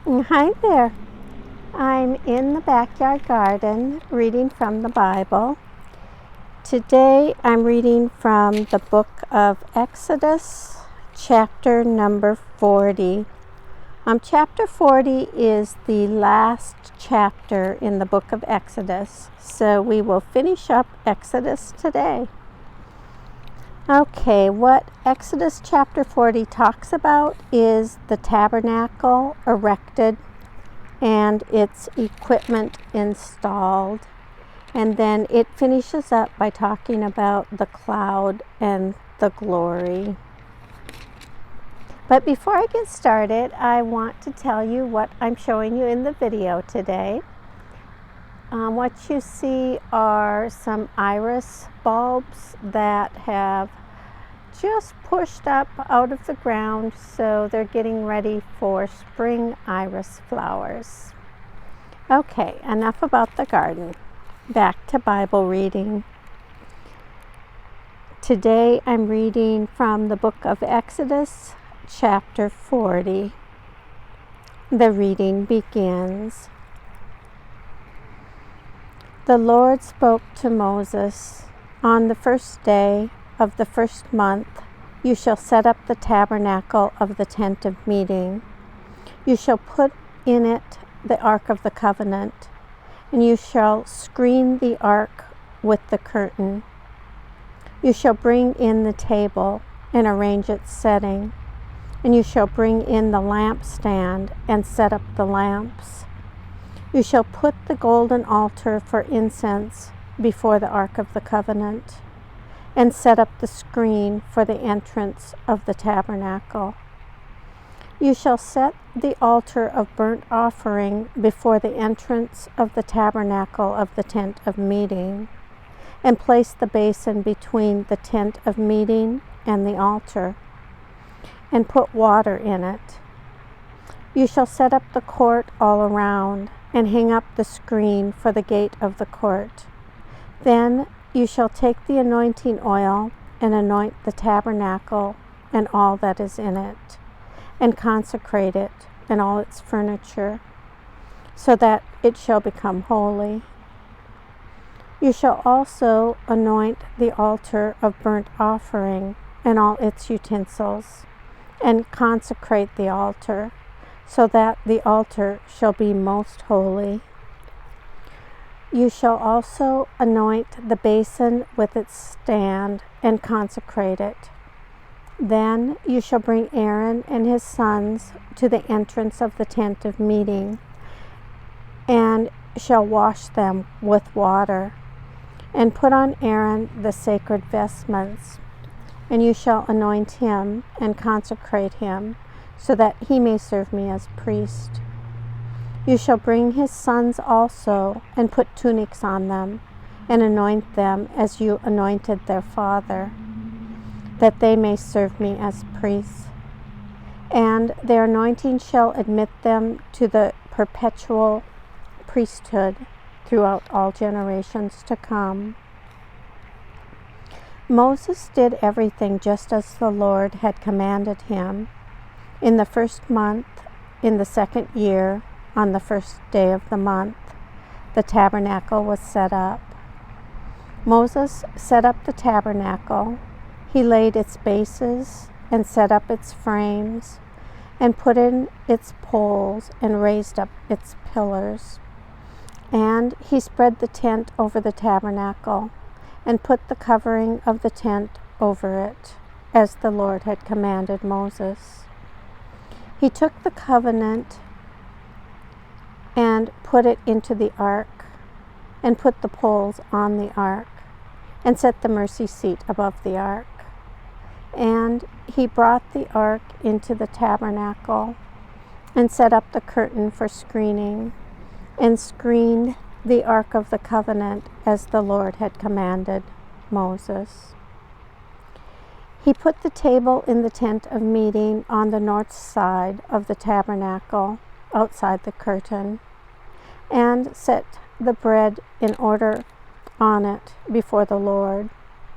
Hi there. I'm in the backyard garden reading from the Bible. Today I'm reading from the book of Exodus, chapter number 40. Chapter 40 is the last chapter in the book of Exodus, so we will finish up Exodus today. Okay, what Exodus chapter 40 talks about is the tabernacle erected and its equipment installed. And then it finishes up by talking about the cloud and the glory. But before I get started, I want to tell you what I'm showing you in the video today. What you see are some iris bulbs that have just pushed up out of the ground, so they're getting ready for spring iris flowers. Okay, enough about the garden. Back to Bible reading. Today I'm reading from the book of Exodus, chapter 40. The reading begins. The Lord spoke to Moses, "On the first day of the first month, you shall set up the tabernacle of the tent of meeting. You shall put in it the ark of the covenant, and you shall screen the ark with the curtain. You shall bring in the table and arrange its setting, and you shall bring in the lampstand and set up the lamps. You shall put the golden altar for incense before the ark of the covenant, and set up the screen for the entrance of the tabernacle. You shall set the altar of burnt offering before the entrance of the tabernacle of the tent of meeting, and place the basin between the tent of meeting and the altar, and put water in it. You shall set up the court all around, and hang up the screen for the gate of the court. Then you shall take the anointing oil and anoint the tabernacle and all that is in it, and consecrate it and all its furniture, so that it shall become holy. You shall also anoint the altar of burnt offering and all its utensils, and consecrate the altar, so that the altar shall be most holy. You shall also anoint the basin with its stand and consecrate it. Then you shall bring Aaron and his sons to the entrance of the tent of meeting, and shall wash them with water, and put on Aaron the sacred vestments. And you shall anoint him and consecrate him, so that he may serve me as priest. You shall bring his sons also, and put tunics on them, and anoint them as you anointed their father, that they may serve me as priests. And their anointing shall admit them to the perpetual priesthood throughout all generations to come." Moses did everything just as the Lord had commanded him. In the first month, in the second year, on the first day of the month, the tabernacle was set up. Moses set up the tabernacle. He laid its bases and set up its frames, and put in its poles and raised up its pillars. And he spread the tent over the tabernacle, and put the covering of the tent over it, as the Lord had commanded Moses. He took the covenant and put it into the ark, and put the poles on the ark, and set the mercy seat above the ark. And he brought the ark into the tabernacle, and set up the curtain for screening, and screened the ark of the covenant as the Lord had commanded Moses. He put the table in the tent of meeting on the north side of the tabernacle, outside the curtain, and set the bread in order on it before the Lord,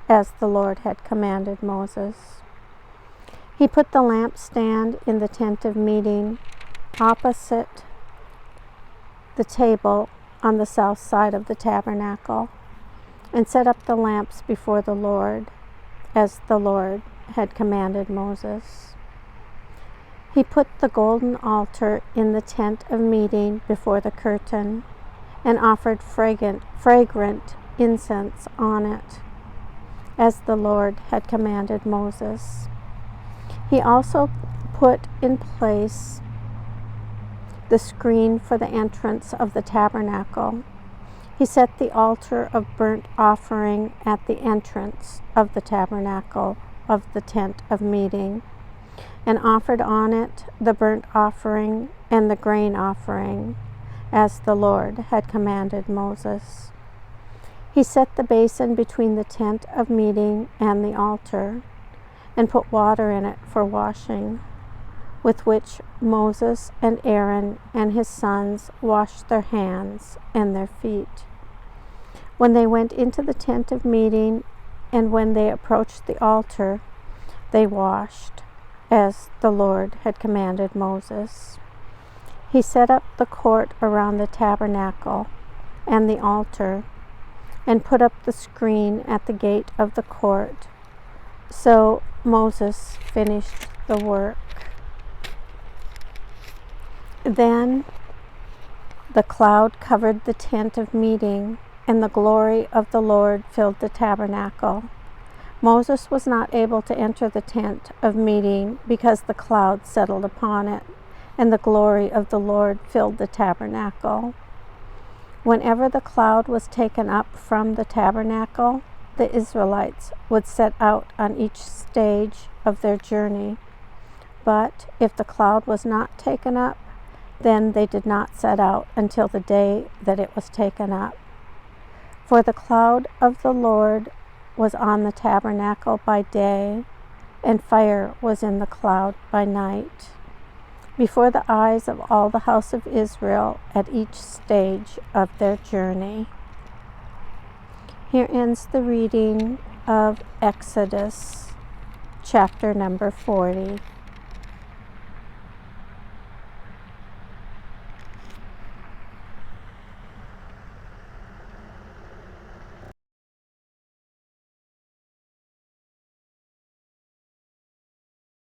as the Lord had commanded Moses. He put the lampstand in the tent of meeting, opposite the table on the south side of the tabernacle, and set up the lamps before the Lord, as the Lord had commanded Moses. He put the golden altar in the tent of meeting before the curtain, and offered fragrant incense on it, as the Lord had commanded Moses. He also put in place the screen for the entrance of the tabernacle. He set the altar of burnt offering at the entrance of the tabernacle of the tent of meeting, and offered on it the burnt offering and the grain offering, as the Lord had commanded Moses. He set the basin between the tent of meeting and the altar, and put water in it for washing, with which Moses and Aaron and his sons washed their hands and their feet when they went into the tent of meeting, and when they approached the altar, they washed, as the Lord had commanded Moses. He set up the court around the tabernacle and the altar, and put up the screen at the gate of the court. So Moses finished the work. Then the cloud covered the tent of meeting, and the glory of the Lord filled the tabernacle. Moses was not able to enter the tent of meeting because the cloud settled upon it, and the glory of the Lord filled the tabernacle. Whenever the cloud was taken up from the tabernacle, the Israelites would set out on each stage of their journey. But if the cloud was not taken up, then they did not set out until the day that it was taken up. For the cloud of the Lord was on the tabernacle by day, and fire was in the cloud by night, before the eyes of all the house of Israel at each stage of their journey. Here ends the reading of Exodus, chapter number 40.